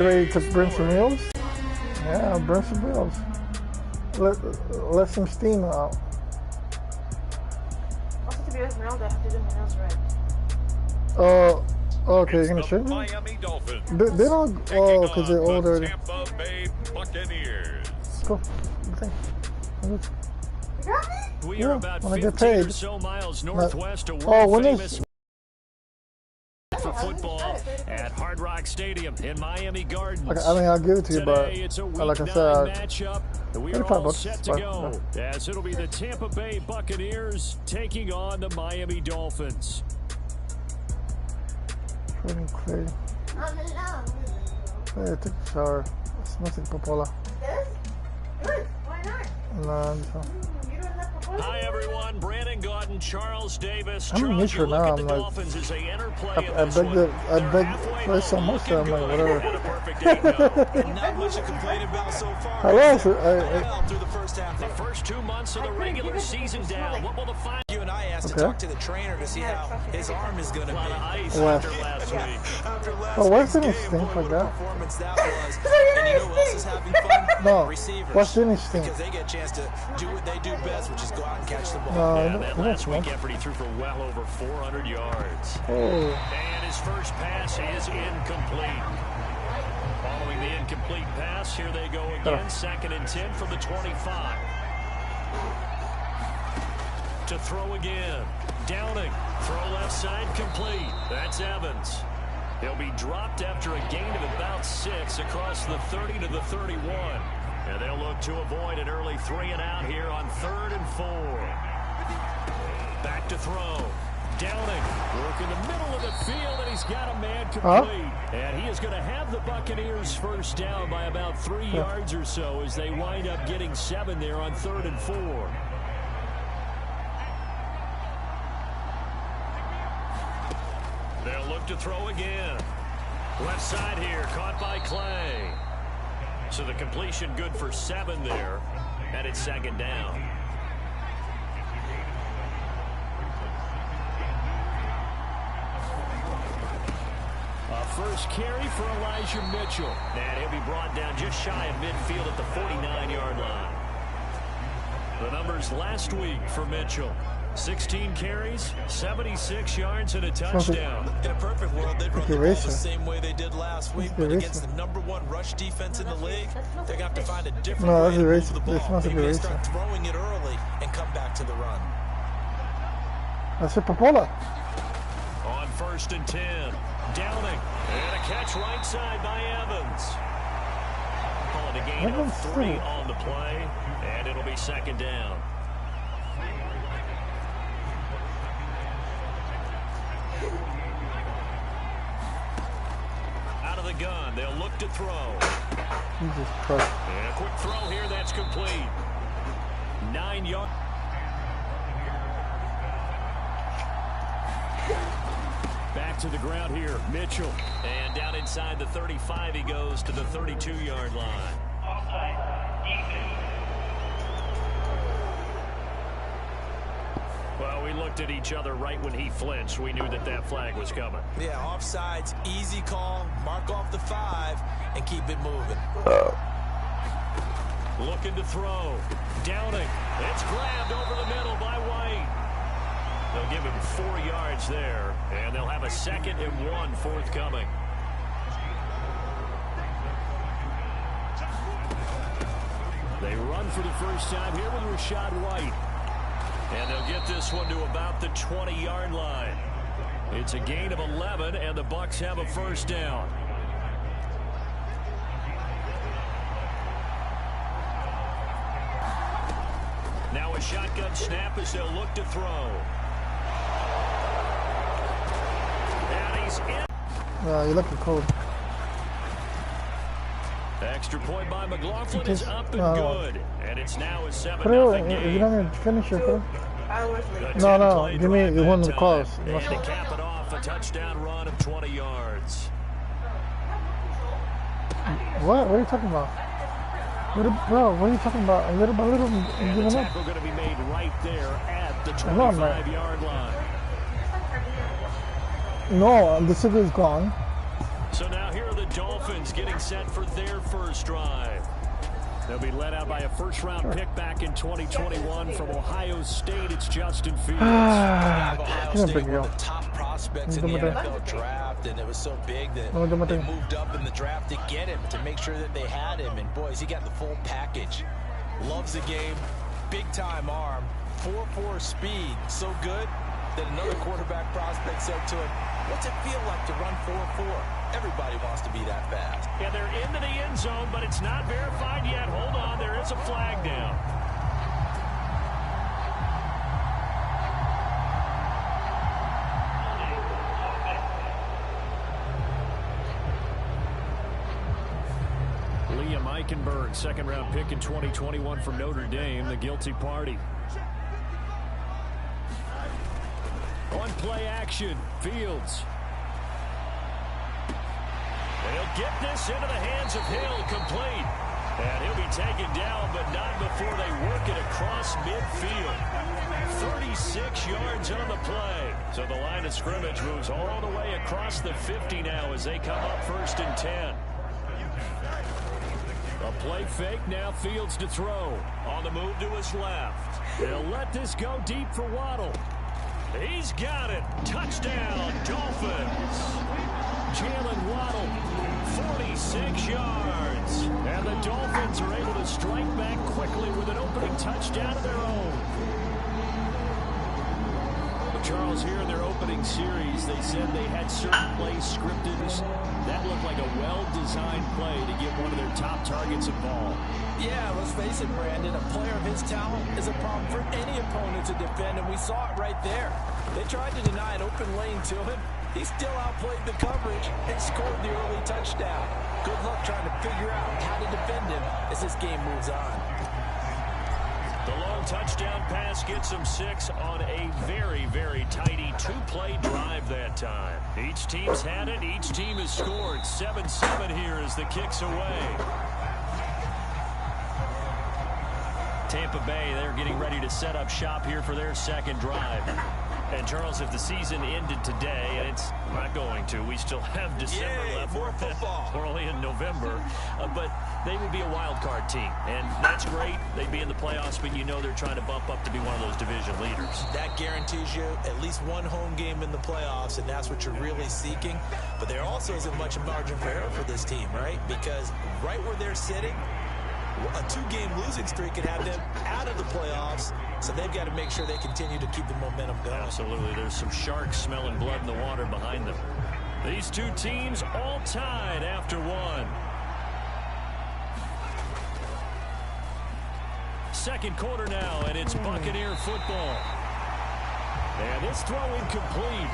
Ready to bring some meals? Yeah, bring some meals. Let some steam out. Also, to be honest, now they have to do my nails right. Okay, you're gonna show me? Miami Dolphins. They don't. Oh, because they're older. Tampa Bay Buccaneers. Go. We are about when I get 15 paid. or so miles northwest of Oh, world when famous is? for football at Hard Rock Stadium in Miami Gardens. Okay, I mean, I'll give it to you, but Today, it's a like I week said, 9 matchup. We are all set to go, as it'll be the Tampa Bay Buccaneers taking on the Miami Dolphins. Feeling clear. Hey, take a shower. It smells like popola. This? Good. Why not? Nah, I'm just Hi everyone, Brandon Gaudin, Charles Davis. I'm Charles, you neutral look now. at the I'm like, Dolphins as they enter play I in this one. beg play so much that I'm like, whatever. And a perfect 8-0. Not much to complain about so far. I lost it. Through the first half. The first 2 months of the regular season down. What will the final? You and I asked to talk to the trainer to see how his arm is going to A lot of be. ice Left. after last week. After last Oh, why week's didn't it game, stink what like a that? performance that was. And you know who else is having fun? No. Receivers. What's the interesting? Because they get a chance to do what they do best, which is go out and catch the ball. No, Yeah, that last one. week effort he threw for well over 400 yards. Oh. And his first pass is incomplete. Following the incomplete pass, here they go again. 2nd and 10 from the 25. To throw again. Downing. Throw left side complete. That's Evans. He'll be dropped after a gain of about 6 across the 30 to the 31. And they'll look to avoid an early 3-and-out here on 3rd and 4. Back to throw. Downing. Work in the middle of the field, and he's got a man complete. And he is going to have the Buccaneers first down by about 3 yards or so as they wind up getting 7 there on 3rd and 4. They'll look to throw again. Left side here, caught by Clay. So the completion good for 7 there, and it's 2nd down. A first carry for Elijah Mitchell. And he'll be brought down just shy of midfield at the 49-yard line. The numbers last week for Mitchell. 16 carries, 76 yards, and a touchdown. In a perfect world, they'd run the ball the same way they did last week, but against the #1 rush defense in the league, they're going to have to find a different way to move the ball. Maybe they start throwing it early and come back to the run. That's a popola. On 1st and 10, Downing, and a catch right side by Evans. Calling a gain of 3 on the play, and it'll be 2nd down. Out of the gun, they'll look to throw. Jesus Christ. And a quick throw here, that's complete. 9 yards. Back to the ground here, Mitchell. And down inside the 35, he goes to the 32-yard line. Well, we looked at each other right when he flinched. We knew that that flag was coming. Yeah, offsides, easy call, mark off the 5, and keep it moving. Looking to throw. Downing. It's grabbed over the middle by White. They'll give him 4 yards there, and they'll have a 2nd and 1 forthcoming. They run for the first time here with Rashad White. And they'll get this one to about the 20-yard line. It's a gain of 11, and the Bucs have a first down. Now a shotgun snap as they'll look to throw. And he's in. You're looking cold. Extra point by McLaughlin is up and good. And it's now a 7-0 game. You're not going to finish it, bro. No, no. Give me one of the calls. And to cap it off, a touchdown run of 20 yards. What? What are you talking about? Bro, what are you talking about? Little by little, and giving the up. tackle going to be made right there at the 25-yard line. No, the signal is gone. So now here are the Dolphins. Dolphins getting set for their first drive. They'll be led out by a first-round pick back in 2021 from Ohio State. It's Justin Fields. Ohio State, one of the top prospects in the NFL draft, and it was so big that they moved up in the draft to get him, to make sure that they had him. And, boys, he got the full package. Loves the game, big-time arm, 4.4 speed, so good that another quarterback prospect said to him, "What's it feel like to run 4.4? Everybody wants to be that fast." Yeah, they're into the end zone, but it's not verified yet. Hold on, there is a flag down. Liam Eichenberg, second-round pick in 2021 from Notre Dame, the guilty party. On play action, Fields. They'll get this into the hands of Hill, complete. And he'll be taken down, but not before they work it across midfield. 36 yards on the play. So the line of scrimmage moves all the way across the 50 now as they come up 1st and 10. A play fake, now Fields to throw. On the move to his left. They'll let this go deep for Waddle. He's got it. Touchdown, Dolphins. Jalen Waddle, 46 yards. And the Dolphins are able to strike back quickly with an opening touchdown of their own. But Charles, here in their opening series, they said they had certain plays scripted. That looked like a well-designed play to get one of their top targets involved. Yeah, let's face it, Brandon. A player of his talent is a problem for any opponent to defend, and we saw it right there. They tried to deny an open lane to him. He still outplayed the coverage and scored the early touchdown. Good luck trying to figure out how to defend him as this game moves on. The long touchdown pass gets them 6 on a very, very tidy 2-play drive that time. Each team's had it. Each team has scored. 7-7 here as the kick's away. Tampa Bay, they're getting ready to set up shop here for their second drive. And, Charles, if the season ended today, and it's not going to, we still have December left. More football. We're only in November. But they would be a wild card team. And that's great. They'd be in the playoffs, but you know they're trying to bump up to be one of those division leaders. That guarantees you at least one home game in the playoffs, and that's what you're really seeking. But there also isn't much margin for error for this team, right? Because right where they're sitting, a 2-game losing streak could have them out of the playoffs, so they've got to make sure they continue to keep the momentum going. Absolutely. There's some sharks smelling blood in the water behind them. These two teams all tied after one. Second quarter now, and it's Buccaneer football. And this throw incomplete.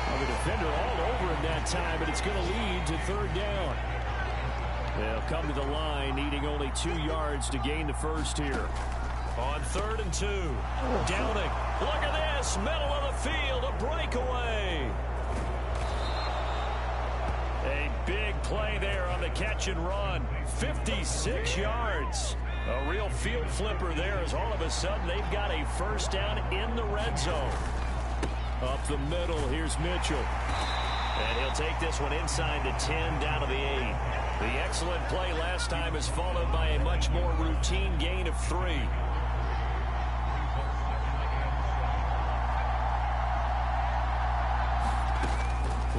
Well, the defender all over him that time, but it's going to lead to 3rd down. They'll come to the line, needing only 2 yards to gain the first here. On 3rd and 2. Downing. Look at this. Middle of the field. A breakaway. A big play there on the catch and run. 56 yards. A real field flipper there as all of a sudden they've got a first down in the red zone. Up the middle. Here's Mitchell. And he'll take this one inside the 10, down to the 8. The excellent play last time is followed by a much more routine gain of 3.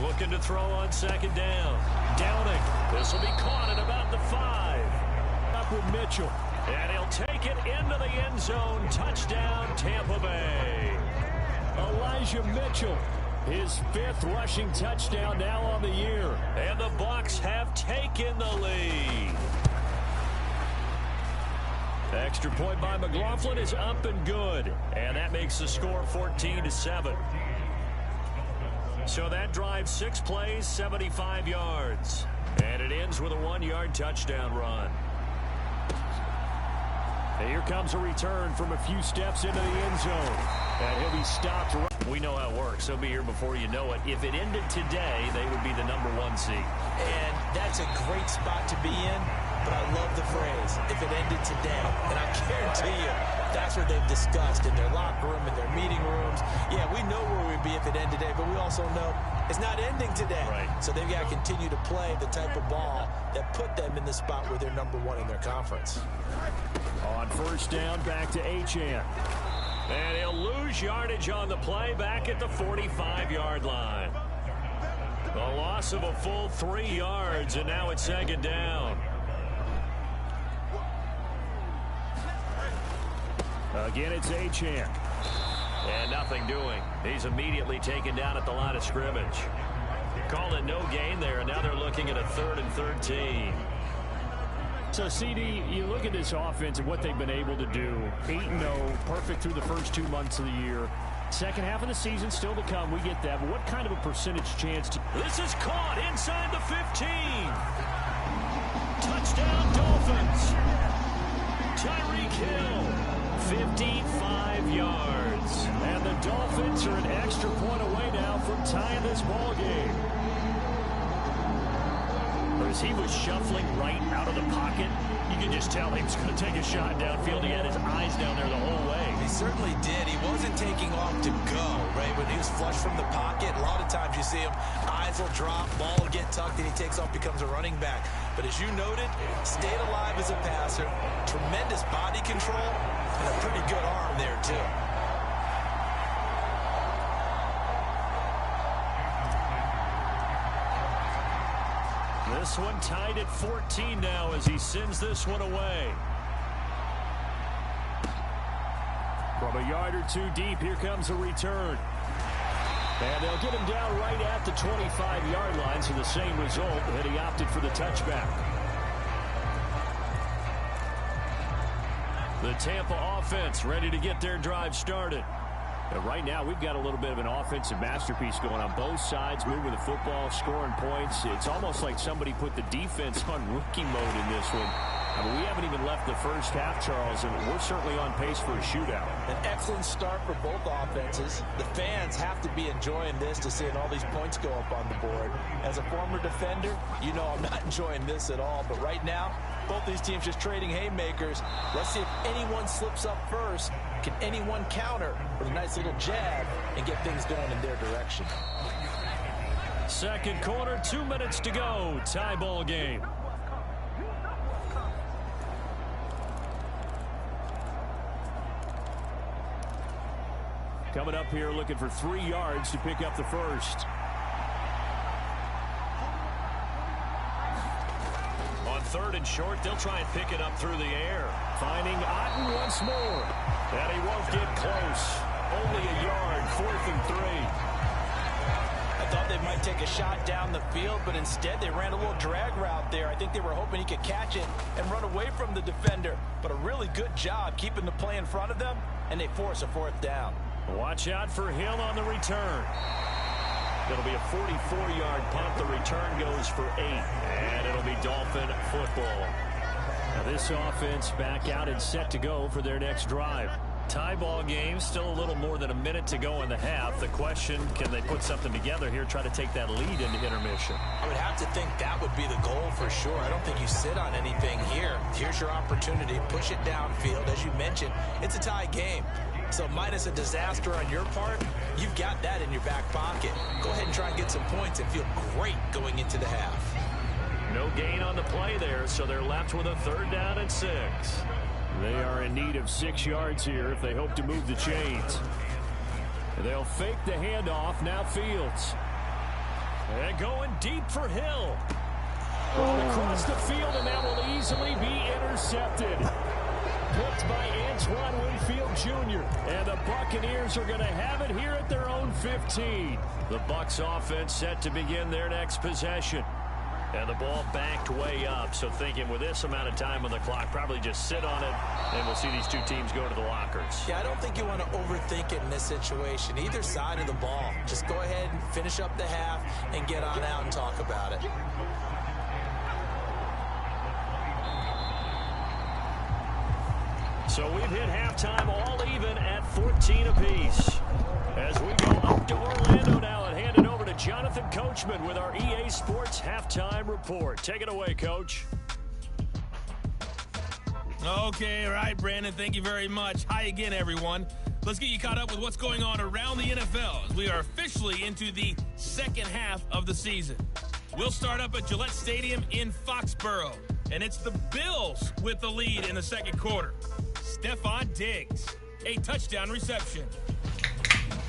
Looking to throw on 2nd down. Downing. This will be caught at about the 5. Up with Mitchell. And he'll take it into the end zone. Touchdown, Tampa Bay. Elijah Mitchell. His 5th rushing touchdown now on the year. And the Bucs have taken the lead. The extra point by McLaughlin is up and good. And that makes the score 14-7. So that drives 6 plays, 75 yards. And it ends with a 1-yard touchdown run. And here comes a return from a few steps into the end zone. And he'll be stopped. We know how it works. He'll be here before you know it. If it ended today, they would be the #1 seed. And that's a great spot to be in. But I love the phrase, if it ended today. And I guarantee you, that's what they've discussed in their locker room, in their meeting rooms. Yeah, we know where we'd be if it ended today, but we also know it's not ending today. Right. So they've got to continue to play the type of ball that put them in the spot where they're #1 in their conference. On first down, back to Achane. And he'll lose yardage on the play back at the 45-yard line. A loss of a full 3 yards, and now it's second down. Again, it's Achane. And nothing doing. He's immediately taken down at the line of scrimmage. Called it no gain there, and now they're looking at a 3rd and 13. So, CD, you look at this offense and what they've been able to do. 8-0, perfect through the first 2 months of the year. Second half of the season still to come. We get that. But what kind of a percentage chance? This is caught inside the 15. Touchdown, Dolphins. Tyreek Hill, 55 yards. And the Dolphins are an extra point away now from tying this ball game. As he was shuffling right out of the pocket, you can just tell he was going to take a shot downfield. He had his eyes down there the whole way. He certainly did. He wasn't taking off to go, right? When he was flush from the pocket, a lot of times you see him, eyes will drop, ball will get tucked, and he takes off, becomes a running back. But as you noted, stayed alive as a passer, tremendous body control, and a pretty good arm there, too. This one tied at 14 now as he sends this one away. From a yard or two deep, here comes a return. And they'll get him down right at the 25-yard line, so the same result, and he opted for the touchback. The Tampa offense ready to get their drive started. And right now, we've got a little bit of an offensive masterpiece going on both sides, moving the football, scoring points. It's almost like somebody put the defense on rookie mode in this one. I mean, we haven't even left the first half, Charles, and we're certainly on pace for a shootout. An excellent start for both offenses. The fans have to be enjoying this to seeing all these points go up on the board. As a former defender, you know I'm not enjoying this at all. But right now, both these teams just trading haymakers. Let's see if anyone slips up first. Can anyone counter with a nice little jab and get things going in their direction? Second quarter, 2 minutes to go. Tie ball game. Coming up here looking for 3 yards to pick up the first. On 3rd and short, they'll try and pick it up through the air. Finding Otten once more. And he won't get close. Only a yard, 4th and 3. I thought they might take a shot down the field, but instead they ran a little drag route there. I think they were hoping he could catch it and run away from the defender. But a really good job keeping the play in front of them, and they force a 4th down. Watch out for Hill on the return. It'll be a 44-yard punt. The return goes for 8, and it'll be Dolphin football. Now this offense back out and set to go for their next drive. Tie ball game, still a little more than a minute to go in the half. The question, can they put something together here, try to take that lead into intermission? I would have to think that would be the goal for sure. I don't think you sit on anything here. Here's your opportunity. Push it downfield. As you mentioned, it's a tie game. So minus a disaster on your part, you've got that in your back pocket. Go ahead and try and get some points and feel great going into the half. No gain on the play there, so they're left with a 3rd down and 6. They are in need of 6 yards here if they hope to move the chains. They'll fake the handoff. Now Fields. And going deep for Hill. Across the field, and that will easily be intercepted. Picked by Antoine Winfield Jr. And the Buccaneers are going to have it here at their own 15. The Bucs offense set to begin their next possession. And the ball backed way up, so thinking with this amount of time on the clock, probably just sit on it, and we'll see these two teams go to the lockers. Yeah, I don't think you want to overthink it in this situation. Either side of the ball. Just go ahead and finish up the half and get on out and talk about it. So we've hit halftime all even at 14 apiece. As we go up to Orlando now and hand it over to Jonathan Coachman with our EA Sports Halftime Report. Take it away, Coach. Okay, all right, Brandon, thank you very much. Hi again, everyone. Let's get you caught up with what's going on around the NFL as we are officially into the second half of the season. We'll start up at Gillette Stadium in Foxborough, and it's the Bills with the lead in the second quarter. Stephon Diggs, a touchdown reception.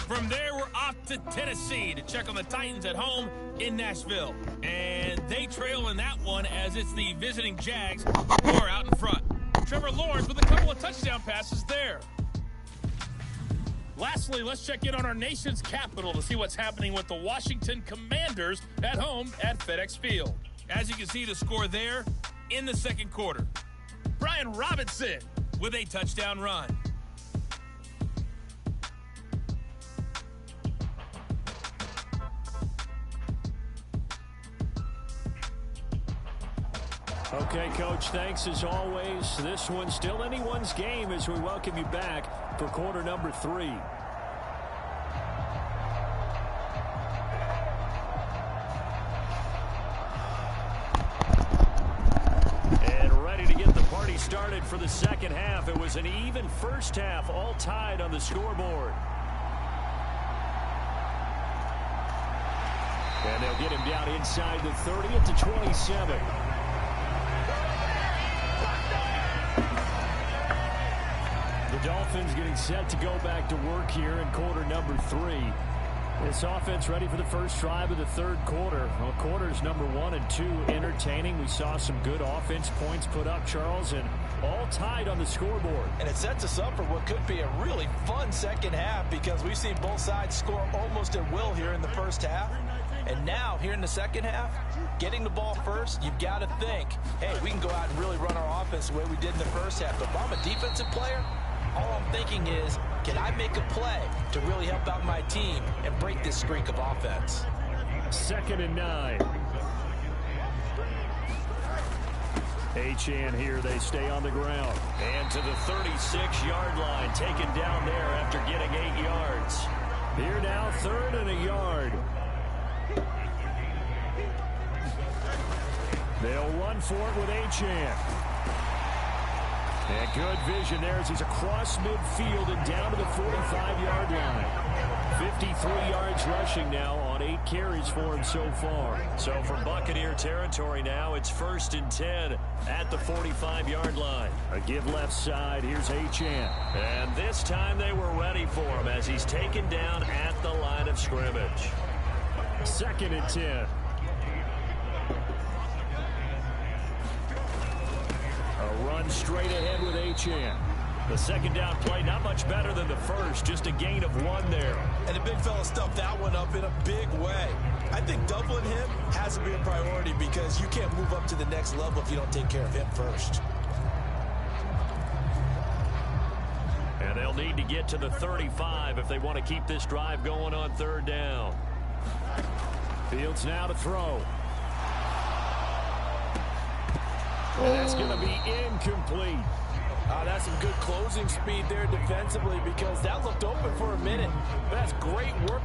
From there, we're off to Tennessee to check on the Titans at home in Nashville. And they trail in that one as it's the visiting Jags who are out in front. Trevor Lawrence with a couple of touchdown passes there. Lastly, let's check in on our nation's capital to see what's happening with the Washington Commanders at home at FedEx Field. As you can see the score there in the second quarter. Brian Robinson with a touchdown run. Okay, Coach, thanks as always. This one's still anyone's game as we welcome you back for quarter number 3. And ready to get the party started for the second half. It was an even first half, all tied on the scoreboard. And they'll get him down inside the 30 at the 27. The Dolphins getting set to go back to work here in quarter number 3. This offense ready for the first drive of the third quarter. Well, quarters number 1 and 2 entertaining. We saw some good offense points put up, Charles, and all tied on the scoreboard. And it sets us up for what could be a really fun second half because we've seen both sides score almost at will here in the first half. And now, here in the second half, getting the ball first, you've got to think, hey, we can go out and really run our offense the way we did in the first half. But if I'm a defensive player, all I'm thinking is, can I make a play to really help out my team and break this streak of offense? 2nd and 9. Achane here, they stay on the ground. And to the 36-yard line, taken down there after getting 8 yards. Here now, 3rd and a yard. They'll run for it with Achane. And good vision there as he's across midfield and down to the 45-yard line. 53 yards rushing now on 8 carries for him so far. So from Buccaneer territory now, it's 1st and 10 at the 45-yard line. A give left side. Here's Achane. And this time they were ready for him as he's taken down at the line of scrimmage. 2nd and 10. A run straight ahead with Achane. The second down play, not much better than the first, just a gain of 1 there. And the big fella stuffed that one up in a big way. I think doubling him has to be a priority because you can't move up to the next level if you don't take care of him first. And they'll need to get to the 35 if they want to keep this drive going on 3rd down. Fields now to throw. And that's going to be incomplete. That's some good closing speed there defensively because that looked open for a minute. That's great work.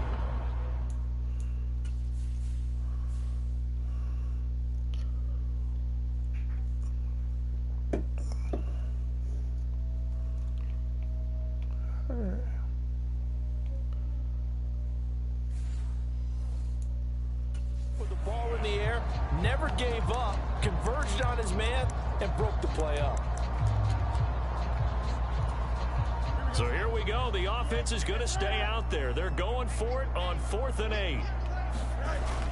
With the ball in the air, never gave up, converged on his man, and broke the play up. So here we go. The offense is going to stay out there. They're going for it on 4th and 8.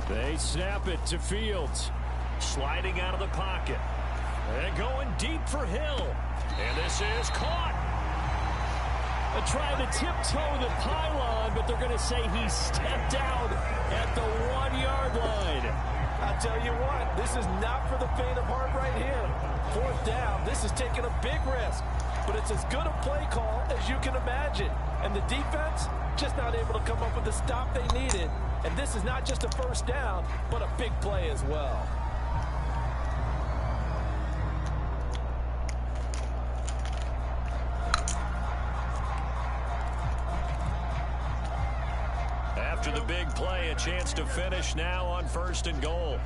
They snap it to Fields. Sliding out of the pocket. And going deep for Hill. And this is caught. They're trying to tiptoe the pylon, but they're going to say he stepped out at the 1-yard line. I tell you what, this is not for the faint of heart right here. 4th down, this is taking a big risk. But it's as good a play call as you can imagine. And the defense just not able to come up with the stop they needed. And this is not just a first down, but a big play as well. After the big play, a chance to finish now on 1st and goal.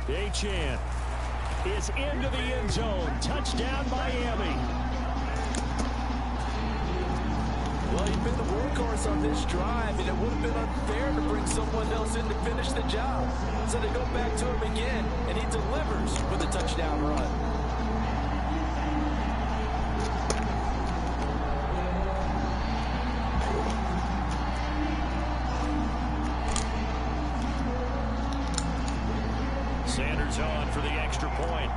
Achane is into the end zone. Touchdown, Miami. know, he'd been the workhorse on this drive, and it would have been unfair to bring someone else in to finish the job. So they go back to him again, and he delivers with a touchdown run. Sanders on for the extra point.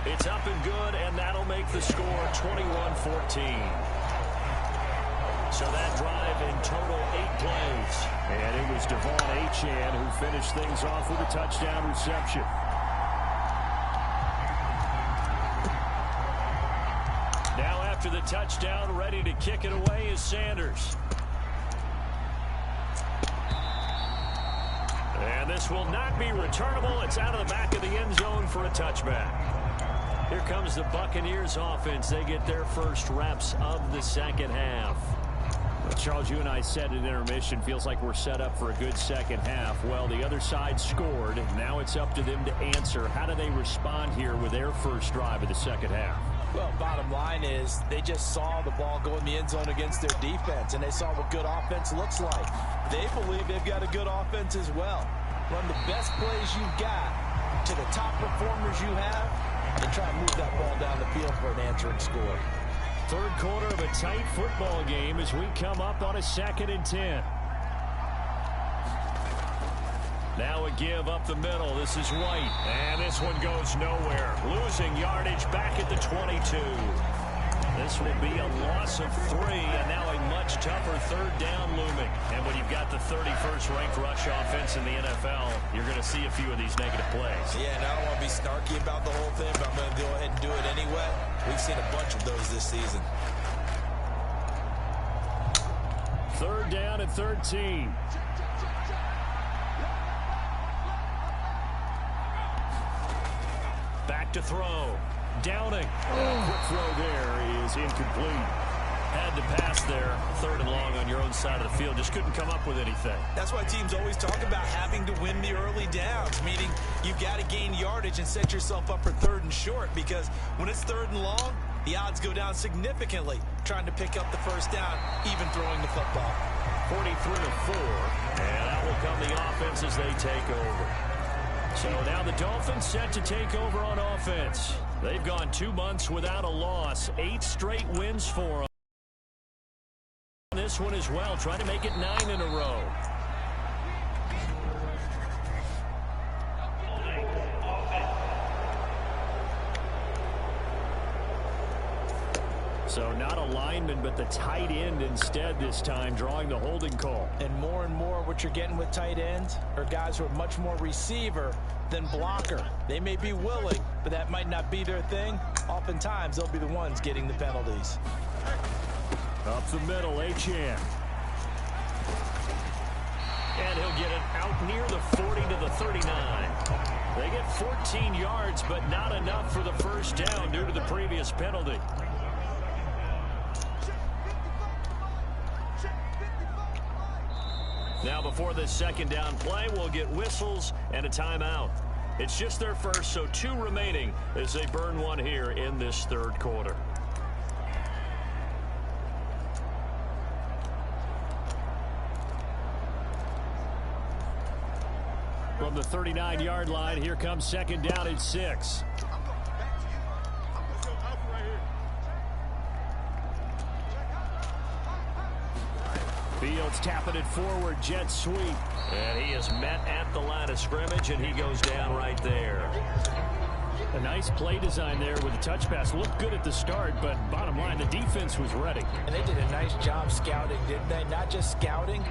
It's up and good, and that'll make the score 21-14. So that drive in total 8 plays. And it was Devon Achane who finished things off with a touchdown reception. Now after the touchdown, ready to kick it away is Sanders. And this will not be returnable. It's out of the back of the end zone for a touchback. Here comes the Buccaneers offense. They get their first reps of the second half. Well, Charles, you and I said at intermission, feels like we're set up for a good second half. Well, the other side scored. Now it's up to them to answer. How do they respond here with their first drive of the second half? Well, bottom line is they just saw the ball go in the end zone against their defense, and they saw what good offense looks like. They believe they've got a good offense as well. Run the best plays you've got to the top performers you have, and try and move that ball down the field for an answering score. Third quarter of a tight football game as we come up on a 2nd and 10. Now a give up the middle. This is White. And this one goes nowhere. Losing yardage back at the 22. This will be a loss of 3, and now a much tougher third down looming. And when you've got the 31st ranked rush offense in the NFL, you're going to see a few of these negative plays. Yeah, and I don't want to be snarky about the whole thing, but I'm going to go ahead and do it anyway. We've seen a bunch of those this season. Third down at 13. Back to throw. Downing. Quick throw there is incomplete. Had to pass there. 3rd and long on your own side of the field. Just couldn't come up with anything. That's why teams always talk about having to win the early downs, meaning you've got to gain yardage and set yourself up for 3rd and short, because when it's 3rd and long, the odds go down significantly trying to pick up the first down, even throwing the football. 43-4, and that will come the offense as they take over. So now the Dolphins set to take over on offense. They've gone 2 months without a loss. 8 straight wins for them. This one as well, trying to make it 9 in a row. So not a lineman, but the tight end instead this time, drawing the holding call. And more what you're getting with tight ends are guys who are much more receiver than blocker. They may be willing, but that might not be their thing. Oftentimes, they'll be the ones getting the penalties. Up the middle, Achane. And he'll get it out near the 40 to the 39. They get 14 yards, but not enough for the first down due to the previous penalty. Now before this second down play, we'll get whistles and a timeout. It's just their first, so 2 remaining as they burn one here in this 3rd quarter. From the 39-yard line, here comes 2nd down at 6. Fields tapping it forward, jet sweep. And he is met at the line of scrimmage, and he goes down right there. A nice play design there with a touch pass. Looked good at the start, but bottom line, the defense was ready. And they did a nice job scouting, didn't they? Not just scouting,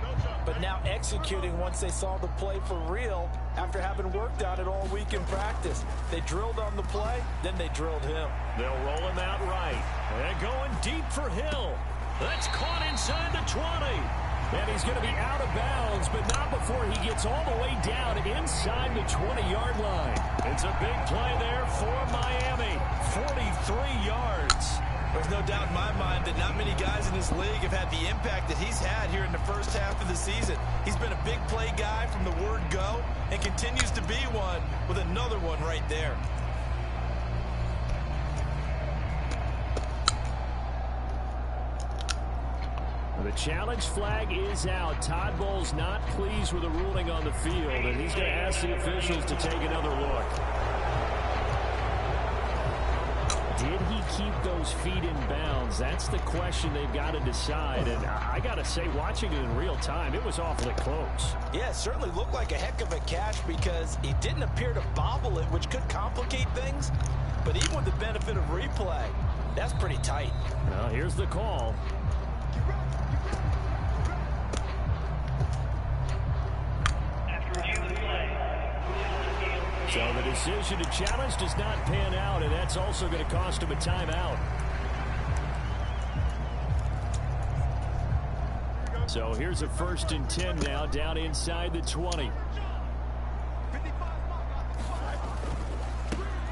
but now executing once they saw the play for real after having worked on it all week in practice. They drilled on the play, then they drilled him. They'll roll him out right. And going deep for Hill. That's caught inside the 20. And he's going to be out of bounds, but not before he gets all the way down inside the 20-yard line. It's a big play there for Miami. 43 yards. There's no doubt in my mind that not many guys in this league have had the impact that he's had here in the first half of the season. He's been a big play guy from the word go and continues to be one with another one right there. challenge flag is out. Todd Bowles not pleased with the ruling on the field, and he's going to ask the officials to take another look. Did he keep those feet in bounds? That's the question they've got to decide. And I got to say, watching it in real time, it was awfully close. Yeah, it certainly looked like a heck of a catch because he didn't appear to bobble it, which could complicate things. But even with the benefit of replay, that's pretty tight. Well, here's the call. So the decision to challenge does not pan out, and that's also going to cost him a timeout. So here's a 1st and 10 now, down inside the 20.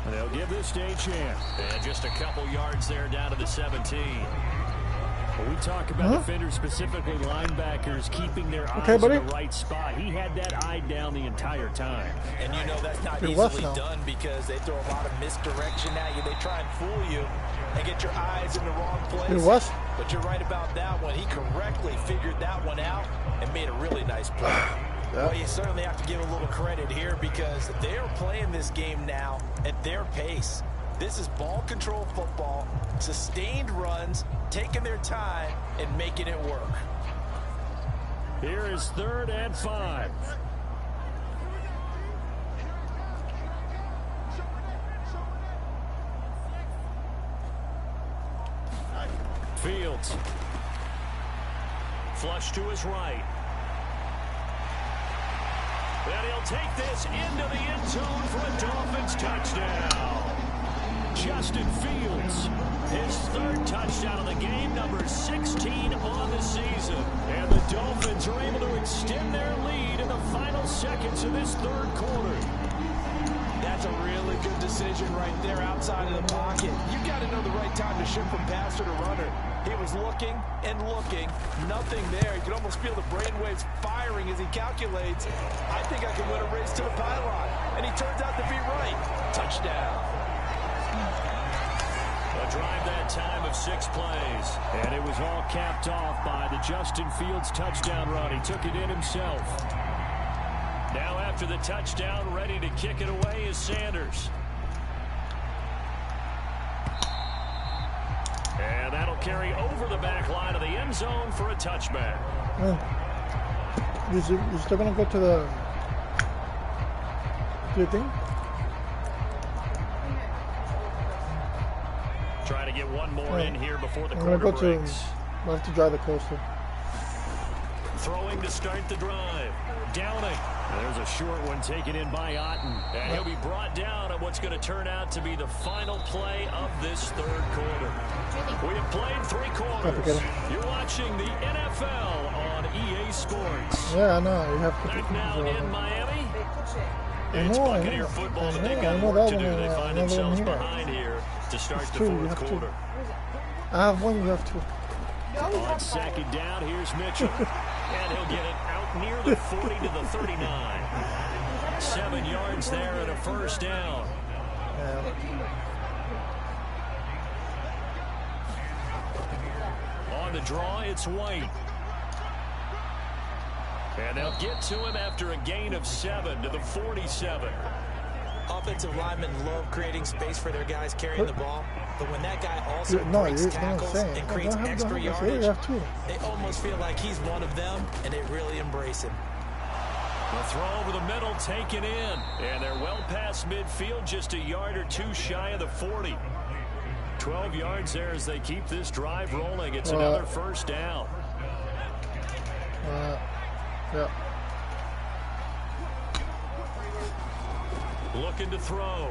And they'll give this a chance. And just a couple yards there down to the 17. When we talk about defenders, specifically linebackers, keeping their eyes in the right spot, he had that eye down the entire time. And you know that's not easily done because they throw a lot of misdirection at you. They try and fool you and get your eyes in the wrong place. But you're right about that one. He correctly figured that one out and made a really nice play. Well, you certainly have to give a little credit here because they are playing this game now at their pace. This is ball control football, sustained runs, taking their time and making it work. Here is 3rd and 5. Fields. Flush to his right. And he'll take this into the end zone for a Dolphins touchdown. Justin Fields, his 3rd touchdown of the game, number 16 on the season. And the Dolphins are able to extend their lead in the final seconds of this 3rd quarter. That's a really good decision right there outside of the pocket. You got to know the right time to shift from passer to runner. He was looking and looking, nothing there. You could almost feel the brainwaves firing as he calculates, I think I can win a race to the pylon. And he turns out to be right. Touchdown. A drive that time of 6 plays. And it was all capped off by the Justin Fields touchdown run. He took it in himself. Now after the touchdown, ready to kick it away is Sanders. And that'll carry over the back line of the end zone for a touchback. You're still going to go to the thing? Trying to get one more in here before the quarter breaks. We'll have to drive the coaster. Throwing to start the drive. Downing. There's a short one taken in by Otten. And he'll be brought down at what's going to turn out to be the final play of this 3rd quarter. We have played 3 quarters. You're watching the NFL on EA Sports. Yeah, I know. You have to back now in Miami. It's Buccaneer football, but they've got work to do. They find themselves behind here to start the 4th quarter. I have one, you have 2. On 2nd down, here's Mitchell. And he'll get it out near the 40 to the 39. 7 yards there and a 1st down. On the draw, it's White. And they'll get to him after a gain of 7 to the 47. Offensive linemen love creating space for their guys carrying the ball. But when that guy also breaks tackles and creates extra yardage, they almost feel like he's one of them, and they really embrace him. The throw over the middle taken in. And they're well past midfield, just a yard or 2 shy of the 40. 12 yards there as they keep this drive rolling. It's another 1st down. Yeah. Looking to throw.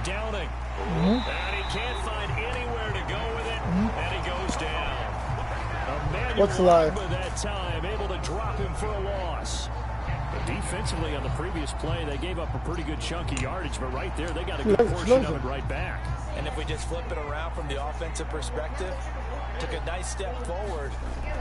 Downing. And he can't find anywhere to go with it. And he goes down. What's live? That time, able to drop him for a loss. But defensively on the previous play, they gave up a pretty good chunk of yardage. But right there, they got a good portion of it right back. And if we just flip it around from the offensive perspective, took a nice step forward,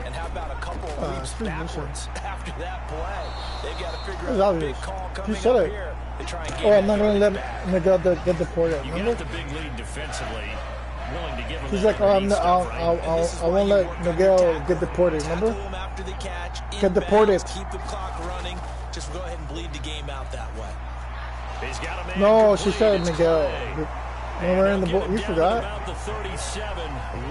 and how about a couple of leaps backwards after that play? They've got to figure out a big call coming up here to try and get I'm not going to let him get the play. You got the big lead defensively. willing to give him. He's like, oh, I won't let Miguel get deported. Remember? After the catch, get deported. Keep the clock running. Just go ahead and bleed the game out that way. He's got a man. No, she said Miguel. We're in the boat. You forgot? About the 37,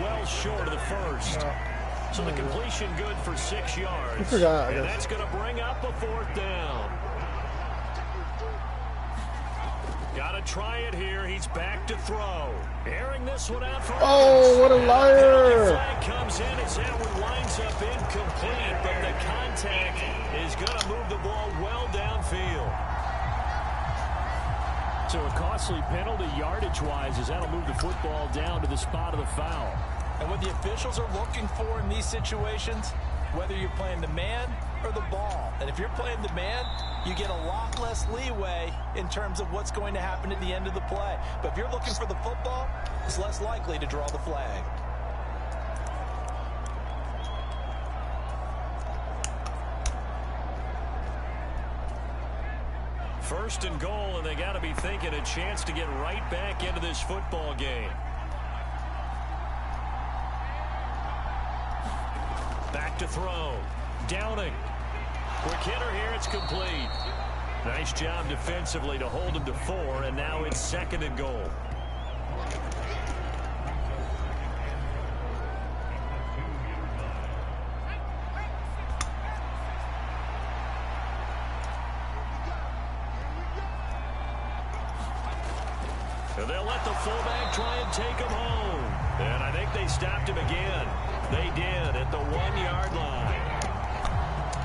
well short of the first. Yeah. So the completion good for 6 yards. You forgot. And that's going to bring up a 4th down. Got to try it here. He's back to throw. Airing this one out for. Oh, what a liar! Flag comes in as that one winds up incomplete, but the contact is going to move the ball well downfield. So a costly penalty yardage-wise as that'll move the football down to the spot of the foul. And what the officials are looking for in these situations, whether you're playing the man or the ball. And if you're playing the man, you get a lot less leeway in terms of what's going to happen at the end of the play. But if you're looking for the football, it's less likely to draw the flag. First and goal, and they got to be thinking a chance to get right back into this football game. Back to throw. Downing. Quick hitter here. It's complete. Nice job defensively to hold him to 4, and now it's 2nd and goal. And they'll let the fullback try and take him home. And I think they stopped him again. They did at the 1-yard line.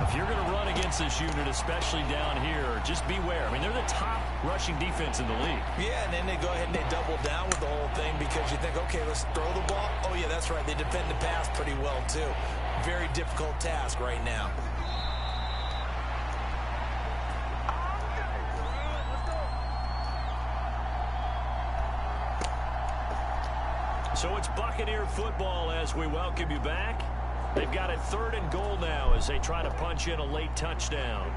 If you're going to run against this unit, especially down here, just beware. I mean, they're the top rushing defense in the league. Yeah, and then they go ahead and they double down with the whole thing because you think, okay, let's throw the ball. Oh, yeah, that's right. They defend the pass pretty well, too. Very difficult task right now. So it's Buccaneer football as we welcome you back. They've got it 3rd and goal now as they try to punch in a late touchdown.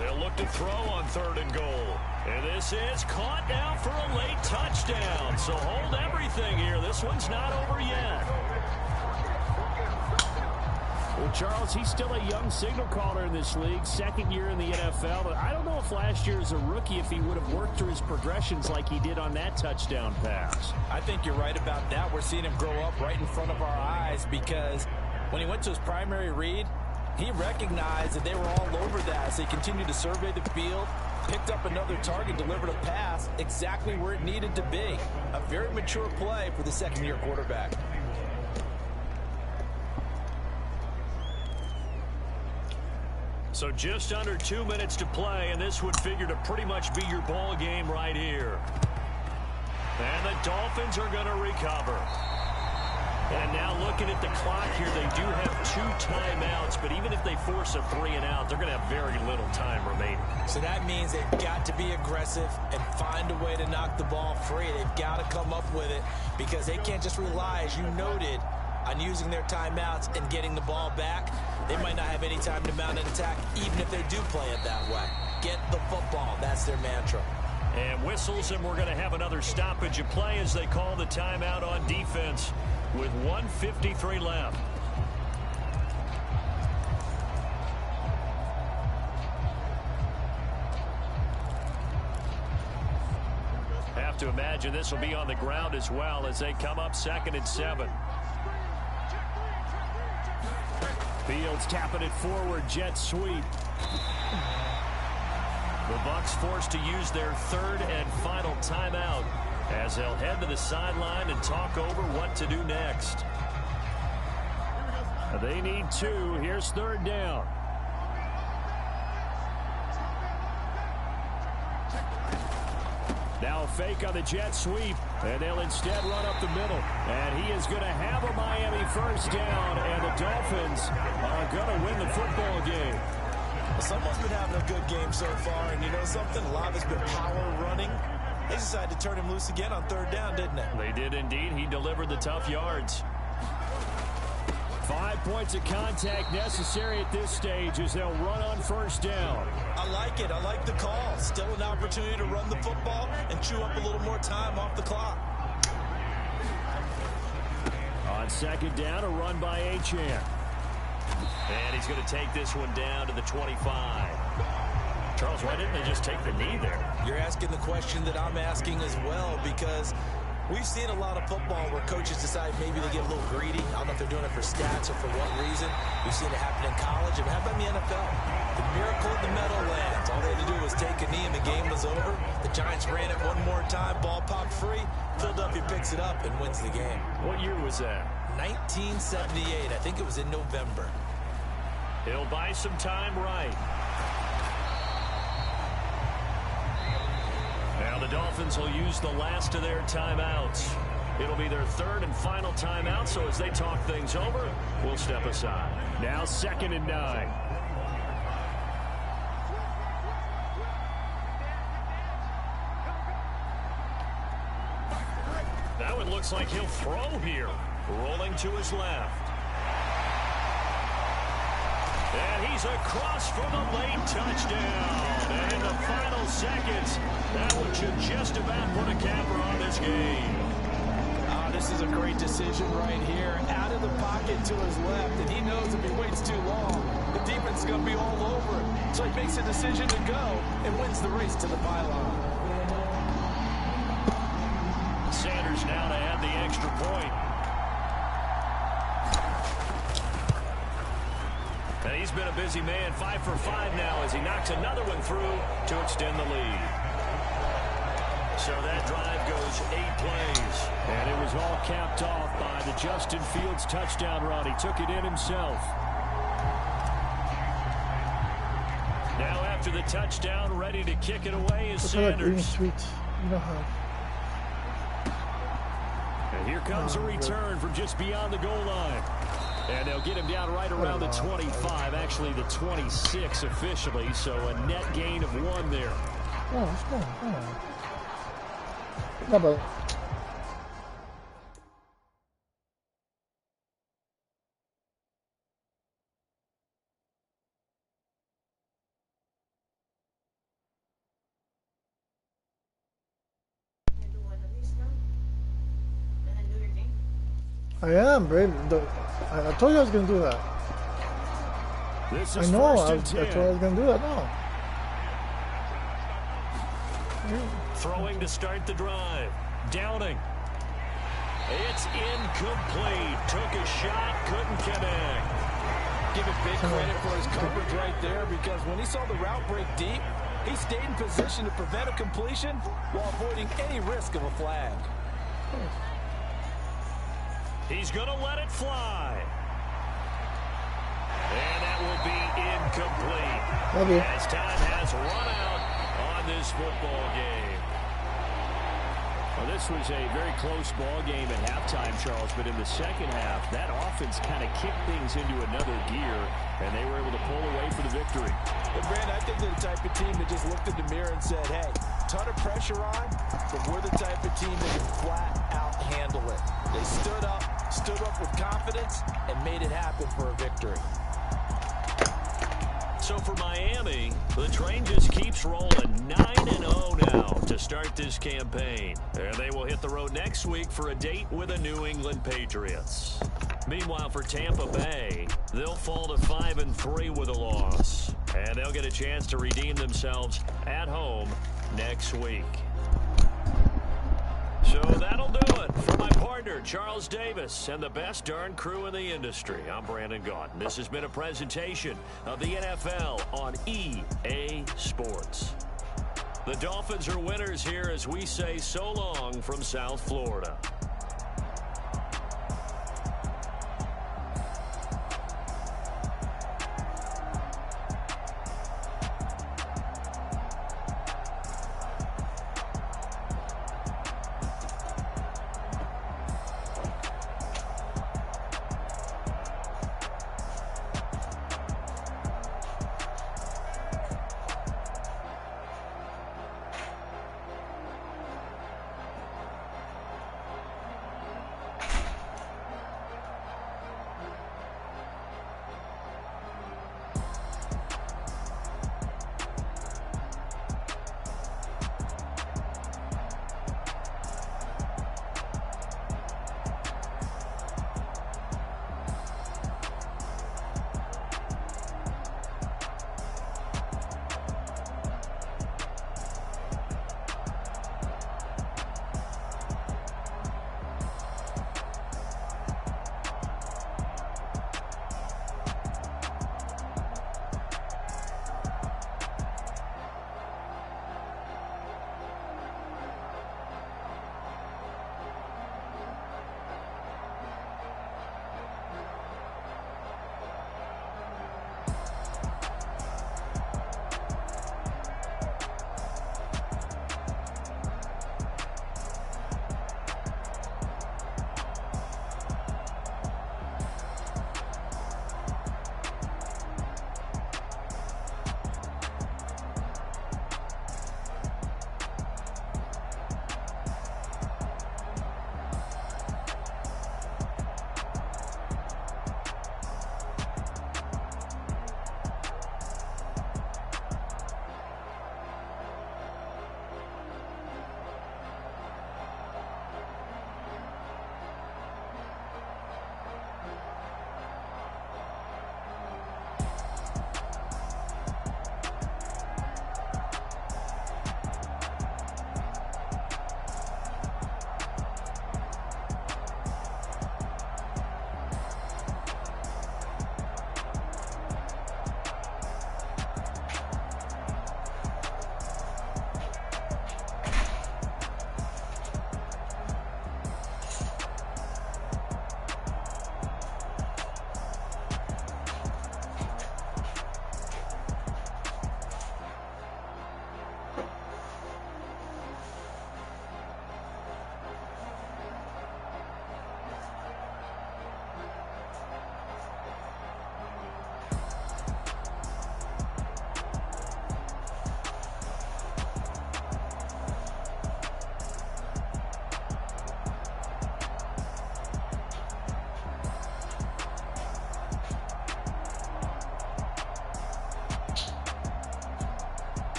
They'll look to throw on 3rd and goal. And this is caught now for a late touchdown. So hold everything here. This one's not over yet. Well, Charles, he's still a young signal caller in this league, 2nd year in the NFL. But I don't know if last year as a rookie, if he would have worked through his progressions like he did on that touchdown pass. I think you're right about that. We're seeing him grow up right in front of our eyes because when he went to his primary read, he recognized that they were all over that. So he continued to survey the field, picked up another target, delivered a pass exactly where it needed to be. A very mature play for the 2nd-year quarterback. So just under 2 minutes to play, and this would figure to pretty much be your ball game right here. And the Dolphins are going to recover. And now looking at the clock here, they do have 2 timeouts, but even if they force a 3-and-out, they're going to have very little time remaining. So that means they've got to be aggressive and find a way to knock the ball free. They've got to come up with it because they can't just rely, as you noted, on using their timeouts and getting the ball back. They might not have any time to mount an attack, even if they do play it that way. Get the football. That's their mantra. And whistles, and we're going to have another stoppage of play as they call the timeout on defense with 1:53 left. Have to imagine this will be on the ground as well as they come up 2nd and 7. Fields tapping it forward, jet sweep. The Bucs forced to use their 3rd and final timeout as they'll head to the sideline and talk over what to do next. They need 2. Here's 3rd down. Now a fake on the jet sweep, and they'll instead run up the middle. And he is going to have a Miami 1st down, and the Dolphins are going to win the football game. Someone's been having a good game so far, and you know something? A lot has been power running. They decided to turn him loose again on 3rd down, didn't they? They did indeed. He delivered the tough yards. 5 points of contact necessary at this stage as they'll run on first down. I like it. I like the call. Still an opportunity to run the football and chew up a little more time off the clock. On second down, a run by Achane. And he's going to take this one down to the 25. Charles, why didn't they just take the knee there? You're asking the question that I'm asking as well, because we've seen a lot of football where coaches decide maybe they get a little greedy. I don't know if they're doing it for stats or for what reason. We've seen it happen in college. And how about in the NFL? The miracle of the Meadowlands. All they had to do was take a knee and the game was over. The Giants ran it one more time. Ball popped free. Philadelphia picks it up and wins the game. What year was that? 1978. I think it was in November. He'll buy some time right. Now the Dolphins will use the last of their timeouts. It'll be their third and final timeout, so as they talk things over, we'll step aside. Now 2nd and 9. That one looks like he'll throw here. Rolling to his left. And he's across for the late touchdown. And in the final seconds, that one should just about put a capper on this game. This is a great decision right here. Out of the pocket to his left, and he knows if he waits too long, the defense is going to be all over it. So he makes a decision to go and wins the race to the pylon. Sanders now to add the extra point. And he's been a busy man, 5 for 5 now as he knocks another one through to extend the lead. So that drive goes 8 plays. And it was all capped off by the Justin Fields touchdown run. He took it in himself. Now after the touchdown, ready to kick it away is Sanders. Sweets. You know how. And here comes a return from just beyond the goal line. And they'll get him down right around the 25, actually the 26 officially, so a net gain of 1 there. Oh, it's good. No, but I am, babe. I told you I was going to do that. This I is know. first I and 10. told you I was going to do that now. Throwing to start the drive. Downing. It's incomplete. Took a shot, couldn't connect. Give it big credit for his coverage right there, because when he saw the route break deep, he stayed in position to prevent a completion while avoiding any risk of a flag. He's going to let it fly. And that will be incomplete. As time has run out on this football game. Well, this was a very close ball game at halftime, Charles, but in the second half, that offense kind of kicked things into another gear, and they were able to pull away for the victory. But, Brand, I think they're the type of team that just looked in the mirror and said, hey, ton of pressure on, but we're the type of team that can flat out handle it. They stood up with confidence, and made it happen for a victory. So for Miami, the train just keeps rolling 9-0 now to start this campaign. And they will hit the road next week for a date with the New England Patriots. Meanwhile, for Tampa Bay, they'll fall to 5-3 with a loss. And they'll get a chance to redeem themselves at home next week. So that'll do it for my partner, Charles Davis, and the best darn crew in the industry. I'm Brandon Gaudin. This has been a presentation of the NFL on EA Sports. The Dolphins are winners here as we say so long from South Florida.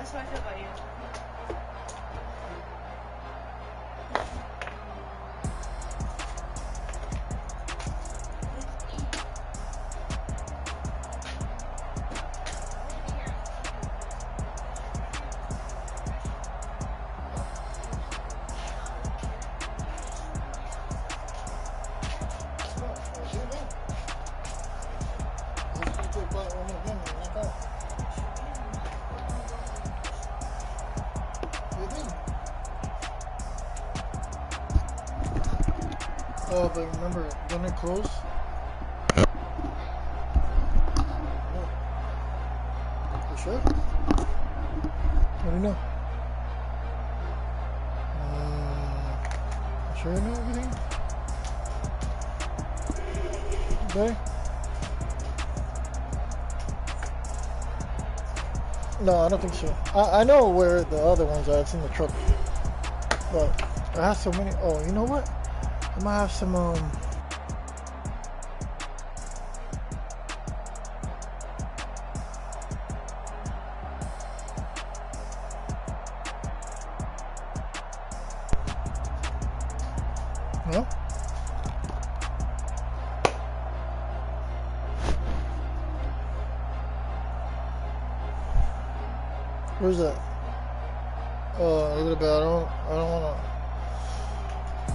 That's how I feel about you. Oh, but remember, when it closed? You sure? What do you know? Sure you know everything? Okay. No, I don't think so. I know where the other ones are. It's in the truck. But I have so many. Oh, you know what? I might have some, No? Where's that? A little bit. I don't want to.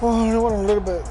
Oh, I don't want a little bit.